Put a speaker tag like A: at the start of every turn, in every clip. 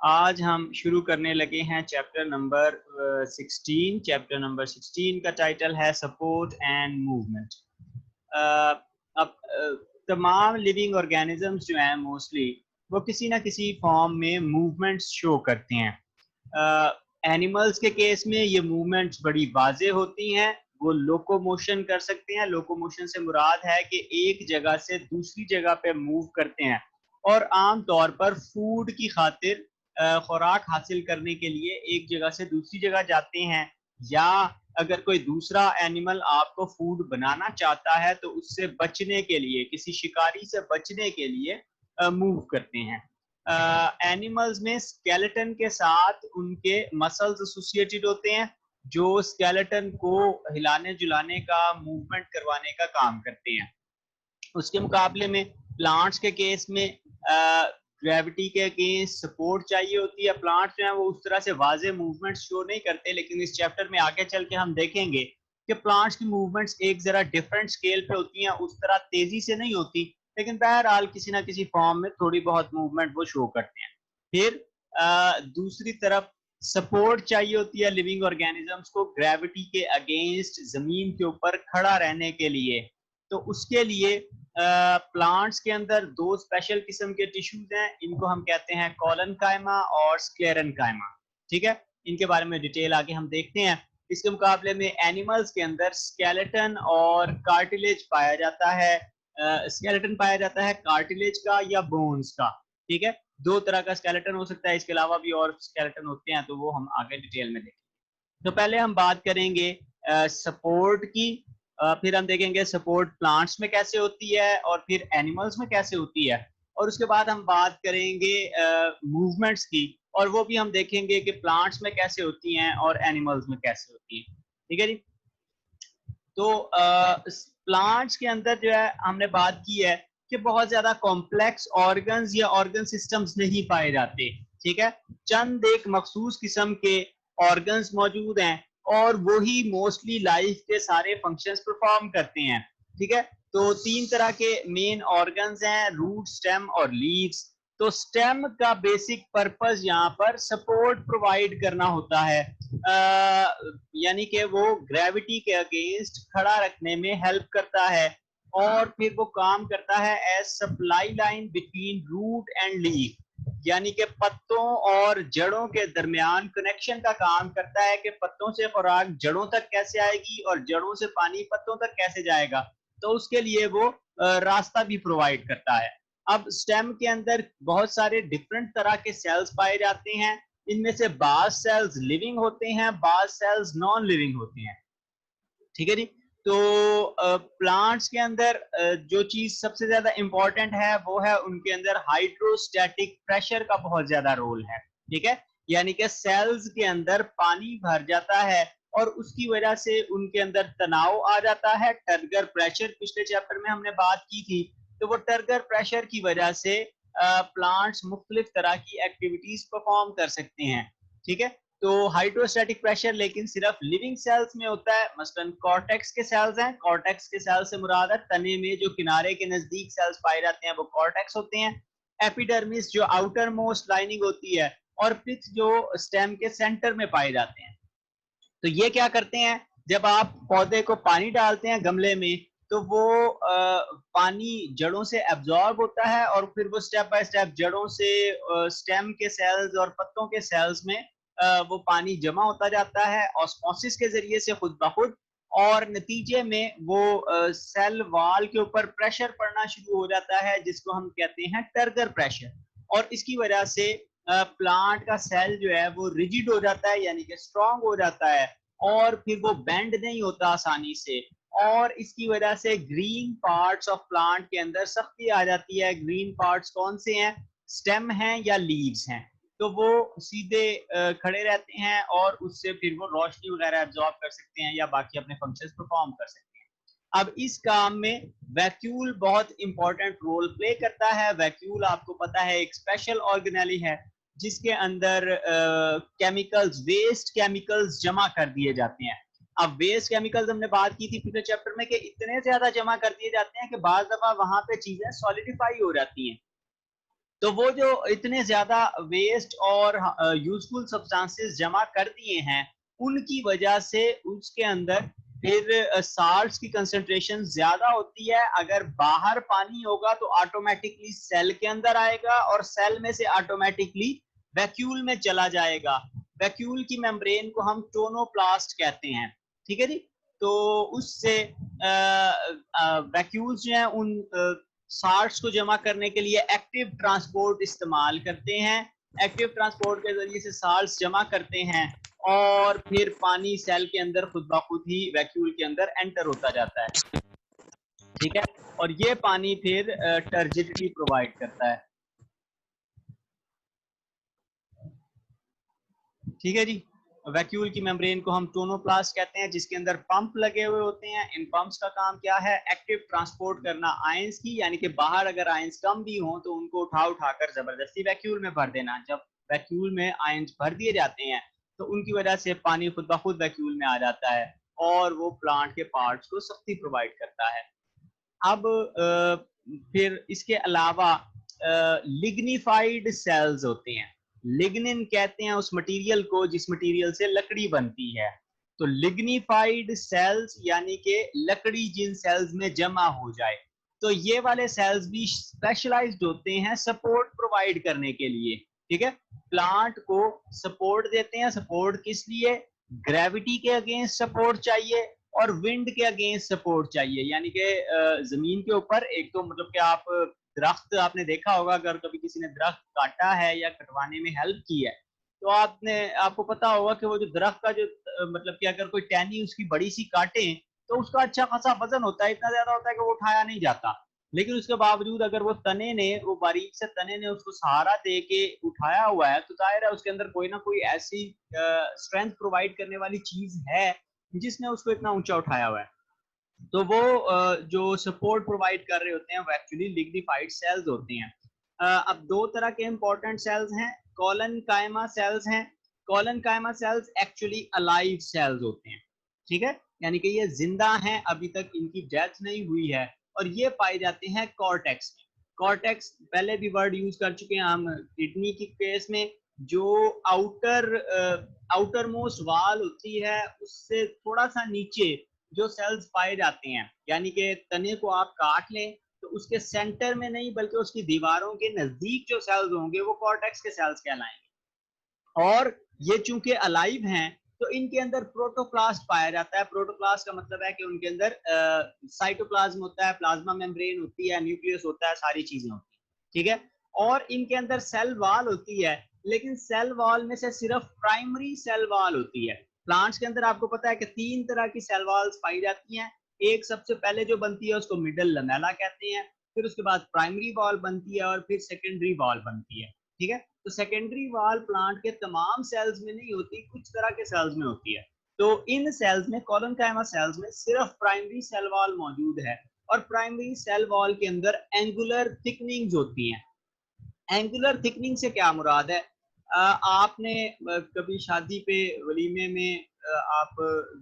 A: आज हम शुरू करने लगे हैं चैप्टर नंबर 16। चैप्टर नंबर 16 का टाइटल है सपोर्ट एंड मूवमेंट। अब तमाम लिविंग ऑर्गेनिजम्स जो हैं मोस्टली वो किसी ना किसी फॉर्म में मूवमेंट्स शो करते हैं। एनिमल्स के केस में ये मूवमेंट्स बड़ी वाज़े होती हैं। वो लोकोमोशन कर सकते हैं। लोकोमोशन से मुराद है कि एक जगह से दूसरी जगह पे मूव करते हैं और आम तौर पर फूड की खातिर खुराक हासिल करने के लिए एक जगह से दूसरी जगह जाते हैं, या अगर कोई दूसरा एनिमल आपको फूड बनाना चाहता है तो उससे बचने के लिए, किसी शिकारी से बचने के लिए मूव करते हैं। एनिमल्स में स्केलेटन के साथ उनके मसल्स एसोसिएटेड होते हैं जो स्केलेटन को हिलाने जुलाने का, मूवमेंट करवाने का काम करते हैं। उसके मुकाबले में प्लांट्स के केस में ग्रेविटी के अगेंस्ट सपोर्ट चाहिए होती है। प्लांट्स जो है वो उस तरह से वाजे मूवमेंट्स शो नहीं करते, लेकिन इस चैप्टर में आगे चल के हम देखेंगे कि प्लांट्स की मूवमेंट्स एक जरा डिफरेंट स्केल पे होती हैं, उस तरह तेजी से नहीं होती, लेकिन बहरहाल किसी ना किसी फॉर्म में थोड़ी बहुत मूवमेंट वो शो करते हैं। फिर दूसरी तरफ सपोर्ट चाहिए होती है लिविंग ऑर्गेनिजम्स को ग्रेविटी के अगेंस्ट, जमीन के ऊपर खड़ा रहने के लिए। तो उसके लिए प्लांट्स के अंदर दो स्पेशल किस्म के टिश्यूज हैं, इनको हम कहते हैं कॉलनकाइमा और स्क्लेरेनकाइमा। ठीक है, इनके बारे में डिटेल आगे हम देखते हैं। इसके मुकाबले में एनिमल्स के अंदर स्केलेटन और कार्टिलेज पाया जाता है। स्केलेटन पाया जाता है कार्टिलेज का या बोन्स का। ठीक है, दो तरह का स्केलेटन हो सकता है, इसके अलावा भी और स्केलेटन होते हैं, तो वो हम आगे डिटेल में देखेंगे। तो पहले हम बात करेंगे सपोर्ट की, फिर हम देखेंगे सपोर्ट प्लांट्स में कैसे होती है और फिर एनिमल्स में कैसे होती है, और उसके बाद हम बात करेंगे मूवमेंट्स की, और वो भी हम देखेंगे कि प्लांट्स में कैसे होती हैं और एनिमल्स में कैसे होती हैं। ठीक है जी। तो प्लांट्स के अंदर जो है हमने बात की है कि बहुत ज्यादा कॉम्प्लेक्स ऑर्गन्स या ऑर्गन सिस्टम्स नहीं पाए जाते। ठीक है, चंद एक मखसूस किस्म के ऑर्गन्स मौजूद हैं और वही मोस्टली लाइफ के सारे फंक्शंस परफॉर्म करते हैं। ठीक है, तो तीन तरह के मेन ऑर्गन्स हैं, रूट, स्टेम और लीव्स। तो स्टेम का बेसिक पर्पस यहाँ पर सपोर्ट प्रोवाइड करना होता है, यानी कि वो ग्रेविटी के अगेंस्ट खड़ा रखने में हेल्प करता है, और फिर वो काम करता है as supply line between root and leaf, यानी कि पत्तों और जड़ों के दरमियान कनेक्शन का काम करता है कि पत्तों से खुराक जड़ों तक कैसे आएगी और जड़ों से पानी पत्तों तक कैसे जाएगा। तो उसके लिए वो रास्ता भी प्रोवाइड करता है। अब स्टेम के अंदर बहुत सारे डिफरेंट तरह के सेल्स पाए जाते हैं। इनमें से बाज सेल्स लिविंग होते हैं, बाज सेल्स नॉन लिविंग होते हैं। ठीक है जी। तो प्लांट्स के अंदर जो चीज सबसे ज्यादा इंपॉर्टेंट है वो है उनके अंदर हाइड्रोस्टैटिक प्रेशर का बहुत ज्यादा रोल है। ठीक है, यानी कि सेल्स के अंदर पानी भर जाता है और उसकी वजह से उनके अंदर तनाव आ जाता है। टर्गर प्रेशर पिछले चैप्टर में हमने बात की थी। तो वो टर्गर प्रेशर की वजह से प्लांट्स मुख्तलिफ तरह की एक्टिविटीज परफॉर्म कर सकते हैं। ठीक है, तो हाइड्रोस्टैटिक प्रेशर लेकिन सिर्फ लिविंग सेल्स में होता है। मसलन कॉर्टेक्स के सेल्स हैं, कॉर्टेक्स के सेल्स से मुराद है तने में जो किनारे के नजदीक सेल्स पाए जाते हैं वो कॉर्टेक्स होते हैं। एपिडर्मिस जो आउटर मोस्ट लाइनिंग होती है, और पिथ जो स्टेम के सेंटर में पाए जाते हैं। तो ये क्या करते हैं, जब आप पौधे को पानी डालते हैं गमले में, तो वो पानी जड़ों से एब्जॉर्ब होता है और फिर वो स्टेप बाय स्टेप जड़ों से स्टेम के सेल्स और पत्तों के सेल्स में वो पानी जमा होता जाता है ऑस्मोसिस के जरिए से खुद ब खुद, और नतीजे में वो सेल वॉल के ऊपर प्रेशर पड़ना शुरू हो जाता है जिसको हम कहते हैं टर्गर प्रेशर। और इसकी वजह से प्लांट का सेल जो है वो रिजिड हो जाता है, यानी कि स्ट्रांग हो जाता है, और फिर वो बेंड नहीं होता आसानी से। और इसकी वजह से ग्रीन पार्ट्स ऑफ प्लांट के अंदर सख्ती आ जाती है। ग्रीन पार्ट्स कौन से हैं, स्टेम हैं या लीव्स हैं। तो वो सीधे खड़े रहते हैं और उससे फिर वो रोशनी वगैरह एब्जॉर्ब कर सकते हैं या बाकी अपने फंक्शंस परफॉर्म कर सकते हैं। अब इस काम में वैक्यूल बहुत इंपॉर्टेंट रोल प्ले करता है। वैक्यूल आपको पता है एक स्पेशल ऑर्गेनेली है जिसके अंदर केमिकल्स, वेस्ट केमिकल्स जमा कर दिए जाते हैं। अब वेस्ट केमिकल्स हमने बात की थी पिछले चैप्टर में कि इतने ज्यादा जमा कर दिए जाते हैं कि बाज दफा वहां पे चीजें सॉलिडिफाई हो जाती हैं। तो वो जो इतने ज्यादा वेस्ट और यूजफुल सब्सटेंसेस जमा कर दिए हैं, उनकी वजह से उसके अंदर फिर साल्ट्स की कंसंट्रेशन ज्यादा होती है। अगर बाहर पानी होगा तो ऑटोमेटिकली सेल के अंदर आएगा और सेल में से ऑटोमेटिकली वैक्यूल में चला जाएगा। वैक्यूल की मेम्ब्रेन को हम टोनोप्लास्ट कहते हैं, ठीक है जी। तो उससे वैक्यूल्स जो हैं उन साल्ट्स को जमा करने के लिए एक्टिव ट्रांसपोर्ट इस्तेमाल करते हैं। एक्टिव ट्रांसपोर्ट के जरिए से साल्ट्स जमा करते हैं और फिर पानी सेल के अंदर खुद ब खुद ही वैक्यूल के अंदर एंटर होता जाता है, ठीक है। और ये पानी फिर टर्जिडिटी प्रोवाइड करता है, ठीक है जी। वैक्यूल की मेम्ब्रेन को हम टोनोप्लास्ट कहते हैं, जिसके अंदर पंप लगे हुए होते हैं। इन पंप्स का काम क्या है? एक्टिव ट्रांसपोर्ट करना आयंस की, यानी कि बाहर अगर आयंस कम भी हो तो उनको उठाकर जबरदस्ती वैक्यूल में भर देना। जब वैक्यूल में आयंस भर दिए जाते हैं तो उनकी वजह से पानी खुद ब खुद वैक्यूल में आ जाता है और वो प्लांट के पार्ट्स को सख्ती प्रोवाइड करता है। अब फिर इसके अलावा लिग्निफाइड सेल्स होते हैं। लिग्निन कहते हैं उस मटेरियल को जिस मटेरियल से लकड़ी बनती है। तो लिग्निफाइड सेल्स यानी कि लकड़ी जिन सेल्स में जमा हो जाए, तो ये वाले सेल्स भी स्पेशलाइज्ड होते हैं सपोर्ट प्रोवाइड करने के लिए, ठीक है। प्लांट को सपोर्ट देते हैं। सपोर्ट किस लिए? ग्रेविटी के अगेंस्ट सपोर्ट चाहिए और विंड के अगेंस्ट सपोर्ट चाहिए। यानी कि जमीन के ऊपर एक तो मतलब कि आप दरख्त आपने देखा होगा, अगर कभी किसी ने दरख्त काटा है या कटवाने में हेल्प की है तो आपको पता होगा कि वो जो दरख्त का जो मतलब कि अगर कोई टहनी उसकी बड़ी सी काटे तो उसका अच्छा खासा वजन होता है, इतना ज्यादा होता है कि वो उठाया नहीं जाता। लेकिन उसके बावजूद अगर वो तने ने, वो बारीक से तने ने उसको सहारा दे के उठाया हुआ है तो जाहिर है उसके अंदर कोई ना कोई ऐसी स्ट्रेंथ प्रोवाइड करने वाली चीज है जिसने उसको इतना ऊंचा उठाया हुआ है। तो वो जो सपोर्ट प्रोवाइड कर रहे होते हैं वो एक्चुअली लिग्निफाइड सेल्स होते हैं। अब दो तरह के इंपॉर्टेंट सेल्स हैं, कॉलन कायमा सेल्स हैं। कॉलन कायमा सेल्स एक्चुअली अलाइव सेल्स होते हैं, ठीक है। यानी कि ये जिंदा हैं, अभी तक इनकी डेथ नहीं हुई है और ये पाए जाते हैं कॉर्टेक्स में। कॉर्टेक्स पहले भी वर्ड यूज कर चुके हैं हम किडनी की केस में। जो आउटर मोस्ट वाल होती है उससे थोड़ा सा नीचे जो सेल्स पाए जाते हैं, यानी कि तने को आप काट लें तो उसके सेंटर में नहीं बल्कि उसकी दीवारों के नजदीक जो सेल्स होंगे वो कॉर्टेक्स के सेल्स कहलाएंगे। और ये चूंकि अलाइव हैं तो इनके अंदर प्रोटोप्लास्ट पाया जाता है। प्रोटोप्लास्ट का मतलब है कि उनके अंदर साइटोप्लाज्म होता है, प्लाज्मा मेम्ब्रेन होती है, न्यूक्लियस होता है, सारी चीजें होती हैं, ठीक है। और इनके अंदर सेल वॉल होती है, लेकिन सेल वॉल में से सिर्फ प्राइमरी सेल वॉल होती है। प्लांट्स के अंदर आपको पता है कि 3 तरह की सेल वॉल्स पाई जाती हैं। एक सबसे पहले जो बनती है उसको मिडल लमेला कहते हैं, फिर उसके बाद प्राइमरी वॉल बनती है और फिर सेकेंडरी वॉल बनती है, ठीक है। तो सेकेंडरी वॉल प्लांट के तमाम सेल्स में नहीं होती, कुछ तरह के सेल्स में होती है। तो इन सेल्स में, कोलोनकाइमा सेल्स में सिर्फ प्राइमरी सेल वॉल मौजूद है और प्राइमरी सेल वॉल के अंदर एंगुलर थिकनिंग्स होती हैं। एंगुलर थिकनिंग से क्या मुराद है? आपने कभी शादी पे वलीमे में आप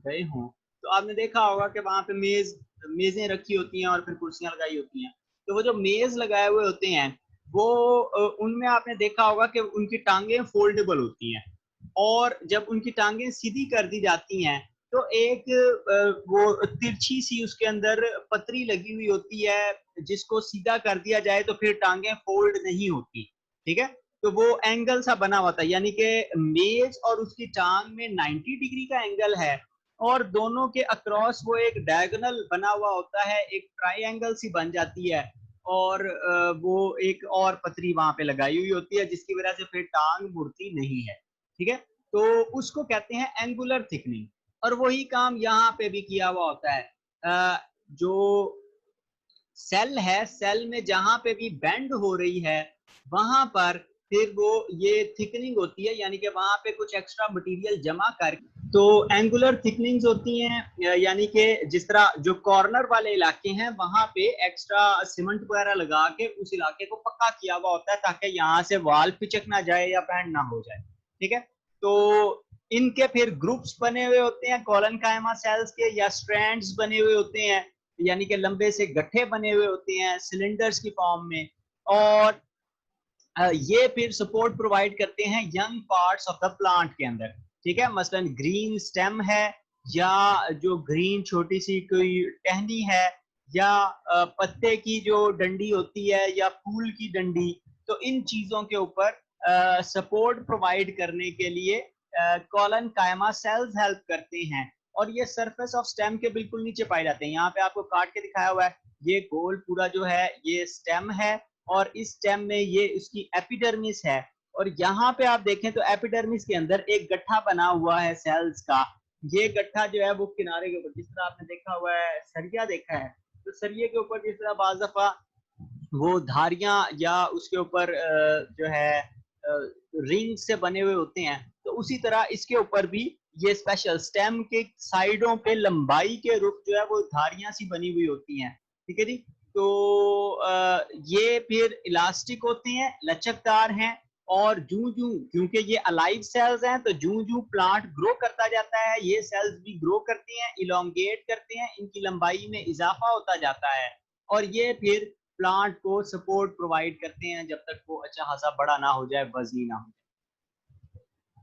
A: गए हों तो आपने देखा होगा कि वहां पे मेजें रखी होती हैं और फिर कुर्सियां लगाई होती हैं। तो वो जो मेज लगाए हुए होते हैं वो उनमें आपने देखा होगा कि उनकी टांगें फोल्डेबल होती हैं और जब उनकी टांगें सीधी कर दी जाती हैं तो एक वो तिरछी सी उसके अंदर पतरी लगी हुई होती है, जिसको सीधा कर दिया जाए तो फिर टांगें फोल्ड नहीं होती, ठीक है। तो वो एंगल सा बना हुआ था, यानी कि मेज और उसकी टांग में 90 डिग्री का एंगल है और दोनों के अक्रॉस वो एक डायगोनल बना हुआ होता है, एक ट्राइंगल सी बन जाती है और वो एक और पतरी वहां पे लगाई हुई होती है जिसकी वजह से फिर टांग मुड़ती नहीं है, ठीक है। तो उसको कहते हैं एंगुलर थिकनिंग और वही काम यहाँ पे भी किया हुआ होता है। जो सेल है, सेल में जहां पे भी बेंड हो रही है वहां पर फिर वो ये थिकनिंग होती है, यानी कि वहां पे कुछ एक्स्ट्रा मटेरियल जमा कर, तो एंगुलर थिकनिंग्स होती हैं। यानी कि जिस तरह जो कॉर्नर वाले इलाके हैं वहां पे एक्स्ट्रा सीमेंट वगैरह लगा के उस इलाके को पक्का किया हुआ होता है ताकि यहाँ से वाल पिचक ना जाए या बैंड ना हो जाए, ठीक है। तो इनके फिर ग्रुप्स बने हुए होते हैं कॉलन कायमा सेल्स के, या स्ट्रैंड्स बने हुए होते हैं, यानी कि लंबे से गट्ठे बने हुए होते हैं सिलेंडर्स की फॉर्म में। और ये फिर सपोर्ट प्रोवाइड करते हैं young parts of the plant के अंदर, ठीक है। मसलन ग्रीन स्टेम है, या जो ग्रीन छोटी सी कोई टहनी है, या पत्ते की जो डंडी होती है, या फूल की डंडी, तो इन चीजों के ऊपर सपोर्ट प्रोवाइड करने के लिए कॉलन कायमा सेल्स हेल्प करते हैं। और ये सरफेस ऑफ स्टेम के बिल्कुल नीचे पाए जाते हैं। यहाँ पे आपको काट के दिखाया हुआ है, ये गोल पूरा जो है ये स्टेम है, और इस स्टेम में ये उसकी एपिडर्मिस है। और यहाँ पे आप देखें तो एपिडर्मिस के अंदर एक गट्ठा बना हुआ है सेल्स का। ये गट्ठा जो है वो किनारे के ऊपर, जिस तरह आपने देखा हुआ है सरिया देखा है, तो सरिये के ऊपर जिस तरह बाज़ दफा वो धारियां या उसके ऊपर जो है रिंग से बने हुए होते हैं, तो उसी तरह इसके ऊपर भी ये स्पेशल स्टेम के साइडों पे लंबाई के रुख जो है वो धारियां सी बनी हुई होती हैं, ठीक है जी। तो ये फिर इलास्टिक होती हैं, लचकदार हैं, और जूं जूं, क्योंकि ये अलाइव सेल्स हैं, तो जूं जूं प्लांट ग्रो करता जाता है ये सेल्स भी ग्रो करती हैं, इलोंगेट करते हैं, इनकी लंबाई में इजाफा होता जाता है, और ये फिर प्लांट को सपोर्ट प्रोवाइड करते हैं जब तक वो अच्छा खासा बड़ा ना हो जाए, वजनी ना हो जाए।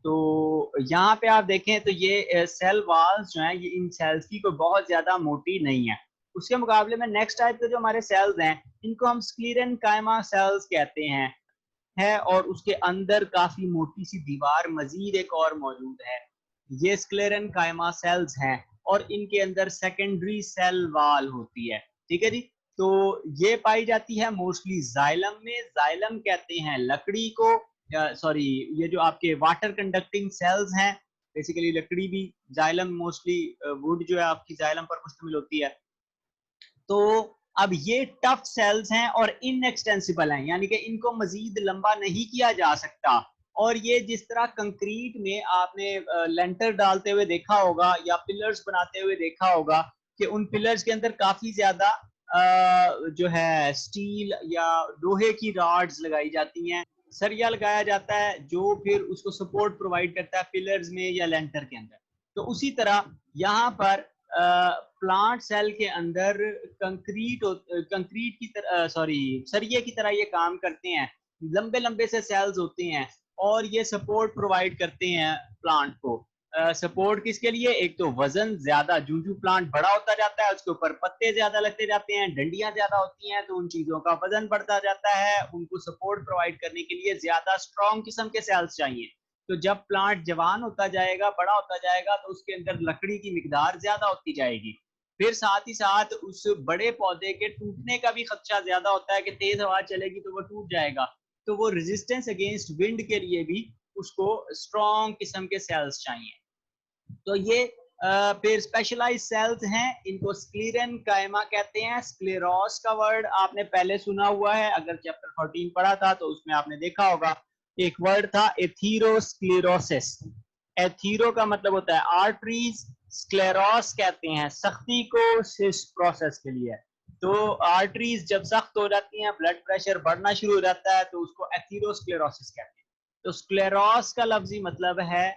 A: तो यहाँ पे आप देखें तो ये सेल वॉल्स जो हैं, ये इन सेल्स की कोई बहुत ज्यादा मोटी नहीं है। उसके मुकाबले में नेक्स्ट टाइप के जो हमारे सेल्स हैं, इनको हम स्क्लीरन कायमा सेल्स कहते हैं, है, और उसके अंदर काफी मोटी सी दीवार मजीद एक और मौजूद है। ये स्क्लेरन कायमा सेल्स हैं, और इनके अंदर सेकेंडरी सेल वॉल होती है, ठीक है जी। तो ये पाई जाती है मोस्टली जाइलम में। जाइलम कहते हैं लकड़ी को, सॉरी, ये जो आपके वाटर कंडक्टिंग सेल्स हैं, बेसिकली लकड़ी भी, जाइलम मोस्टली वुड जो है आपकी जाइलम पर मुश्तमिल होती है। तो अब ये टफ सेल्स हैं और इनएक्सटेंसिबल हैं, यानी कि इनको मजीद लंबा नहीं किया जा सकता। और ये जिस तरह कंक्रीट में आपने लेंटर डालते हुए देखा होगा या पिलर्स बनाते हुए देखा होगा कि उन पिलर्स के अंदर काफी ज्यादा जो है स्टील या लोहे की रॉड्स लगाई जाती हैं, सरिया लगाया जाता है जो फिर उसको सपोर्ट प्रोवाइड करता है पिलर्स में या लेंटर के अंदर। तो उसी तरह यहाँ पर प्लांट सेल के अंदर कंक्रीट की तरह, सॉरी, सरिये की तरह ये काम करते हैं। लंबे लंबे से सेल्स होते हैं, और ये सपोर्ट प्रोवाइड करते हैं प्लांट को। सपोर्ट किसके लिए? एक तो वजन ज्यादा, जूं जूं प्लांट बड़ा होता जाता है उसके ऊपर पत्ते ज्यादा लगते जाते हैं, डंडियां ज्यादा होती हैं, तो उन चीजों का वजन बढ़ता जाता है। उनको सपोर्ट प्रोवाइड करने के लिए ज्यादा स्ट्रॉन्ग किस्म के सेल्स चाहिए। तो जब प्लांट जवान होता जाएगा, बड़ा होता जाएगा, तो उसके अंदर लकड़ी की मिकदार ज्यादा होती जाएगी। फिर साथ ही साथ उस बड़े पौधे के टूटने का भी खदशा ज्यादा होता है कि तेज हवा चलेगी तो वो टूट जाएगा। तो वो रेजिस्टेंस अगेंस्ट विंड के लिए भी उसको स्ट्रॉन्ग किस्म के सेल्स चाहिए। तो ये फिर स्पेशलाइज सेल्स हैं, इनको स्क्लीरन कायमा कहते हैं। स्क्लेरोस का वर्ड आपने पहले सुना हुआ है, अगर चैप्टर 14 पढ़ा था तो उसमें आपने देखा होगा, एक वर्ड था एथीरोस्क्लेरोसिस। एथीरो का मतलब होता है आर्टरीज, स्क्लेरोस कहते हैं सख्ती को सिस प्रोसेस के लिए। तो आर्टरीज जब सख्त हो जाती हैं, ब्लड प्रेशर बढ़ना शुरू हो जाता है, तो उसको एथीरोस्क्लेरोसिस कहते हैं। तो स्क्लेरोस का लफ्जी मतलब है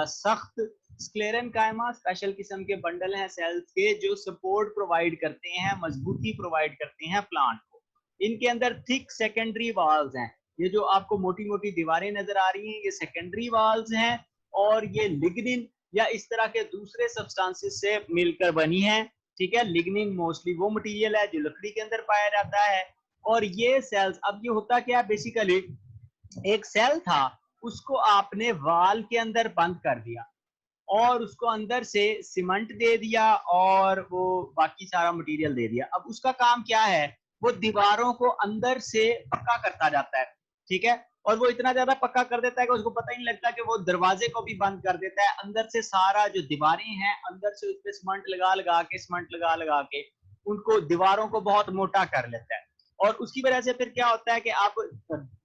A: सख्त। स्क्लेरन कायमा स्पेशल किस्म के बंडल हैं सेल्स के जो सपोर्ट प्रोवाइड करते हैं, मजबूती प्रोवाइड करते हैं प्लांट को। इनके अंदर थिक सेकेंडरी वॉल्स हैं। ये जो आपको मोटी मोटी दीवारें नजर आ रही हैं, ये सेकेंडरी वॉल्स हैं, और ये लिग्निन या इस तरह के दूसरे सब्सटेंसेस से मिलकर बनी है, ठीक है। लिग्निन मोस्टली वो मटेरियल है जो लकड़ी के अंदर पाया जाता है। और ये सेल्स, अब ये होता क्या है, बेसिकली एक सेल था, उसको आपने वाल के अंदर बंद कर दिया, और उसको अंदर से सीमेंट दे दिया, और वो बाकी सारा मटेरियल दे दिया। अब उसका काम क्या है? वो दीवारों को अंदर से पक्का करता जाता है, ठीक है। और वो इतना ज्यादा पक्का कर देता है कि उसको पता ही नहीं लगता कि वो दरवाजे को भी बंद कर देता है। अंदर से सारा जो दीवारें हैं, अंदर से उस पर सीमेंट लगा लगा के उनको, दीवारों को बहुत मोटा कर लेता है। और उसकी वजह से फिर क्या होता है कि आप,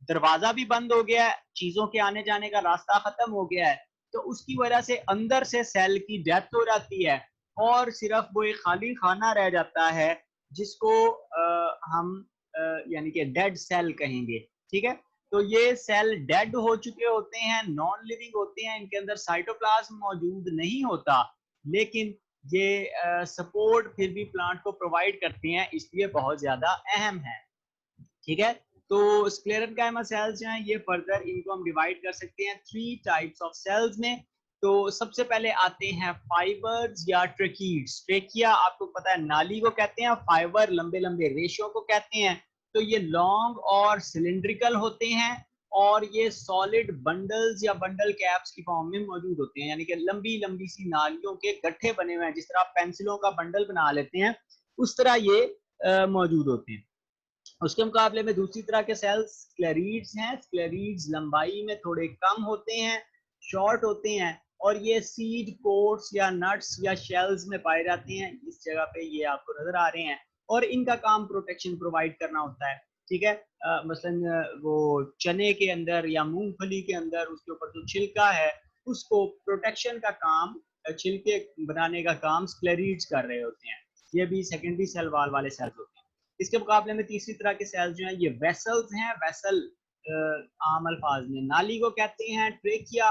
A: दरवाजा भी बंद हो गया है, चीजों के आने जाने का रास्ता खत्म हो गया है, तो उसकी वजह से अंदर से सेल की डेथ हो जाती है, और सिर्फ वो एक खाली खाना रह जाता है जिसको हम यानी कि डेड सेल कहेंगे, ठीक है। तो ये सेल डेड हो चुके होते हैं, नॉन लिविंग होते हैं, इनके अंदर साइटोप्लाज्म मौजूद नहीं होता, लेकिन ये सपोर्ट फिर भी प्लांट को प्रोवाइड करते हैं, इसलिए बहुत ज्यादा अहम है, ठीक है। तो स्क्लेरेनकाइमा सेल्स जो हैं ये फर्दर इनको हम डिवाइड कर सकते हैं 3 टाइप्स ऑफ सेल्स में। तो सबसे पहले आते हैं फाइबर्स या ट्रेकीड्स। ट्रेकिया आपको पता है नाली को कहते हैं, फाइबर लंबे लंबे रेशों को कहते हैं। तो ये लॉन्ग और सिलिंड्रिकल होते हैं और ये सॉलिड बंडल्स या बंडल कैप्स की फॉर्म में मौजूद होते हैं, यानी कि लंबी लंबी सी नालियों के गट्ठे बने हुए हैं, जिस तरह आप पेंसिलों का बंडल बना लेते हैं उस तरह ये मौजूद होते हैं। उसके मुकाबले में दूसरी तरह के सेल्स स्क्लेरीड्स हैं। स्क्लेरीड्स लंबाई में थोड़े कम होते हैं, शॉर्ट होते हैं और ये सीड कोट्स या नट्स या शेल्स में पाए जाते हैं। इस जगह पे ये आपको नजर आ रहे हैं और इनका काम प्रोटेक्शन प्रोवाइड करना होता है। ठीक है, मसलन वो चने के अंदर या मूंगफली के अंदर उसके ऊपर जो छिलका है उसको प्रोटेक्शन का काम, छिलके बनाने का काम स्क्लेरीड्स कर रहे होते हैं। ये भी सेकेंडरी सेल वाल वाले सेल्स होते हैं। इसके मुकाबले में तीसरी तरह के सेल्स जो हैं ये वेसल्स हैं। वेसल आम अल्फाज में नाली को कहते हैं। ट्रेकिया,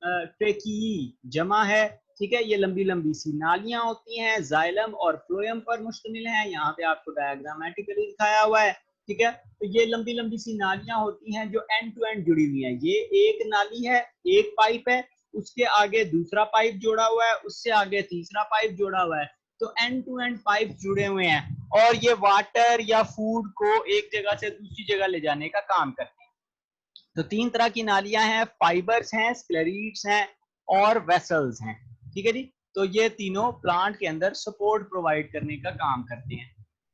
A: ट्रेकी जमा है। ठीक है, ये लंबी लंबी सी नालियां होती हैं, जाइलम और फ्लोएम पर मुश्तमिल है। यहाँ पे आपको डायग्रामेटिकली दिखाया हुआ है। ठीक है, तो ये लंबी लंबी सी नालियां होती हैं जो एंड टू एंड जुड़ी हुई हैं। ये एक नाली है, एक पाइप है, उसके आगे दूसरा पाइप जोड़ा हुआ है, उससे आगे तीसरा पाइप जोड़ा हुआ है। तो एंड टू एंड पाइप जुड़े हुए हैं और ये वाटर या फूड को एक जगह से दूसरी जगह ले जाने का काम करते हैं। तो 3 तरह की नालियां हैं, फाइबर्स हैं, स्क्लेरीड्स हैं और वेसल्स हैं। ठीक है जी, तो ये तीनों प्लांट के अंदर सपोर्ट प्रोवाइड करने का काम करते हैं।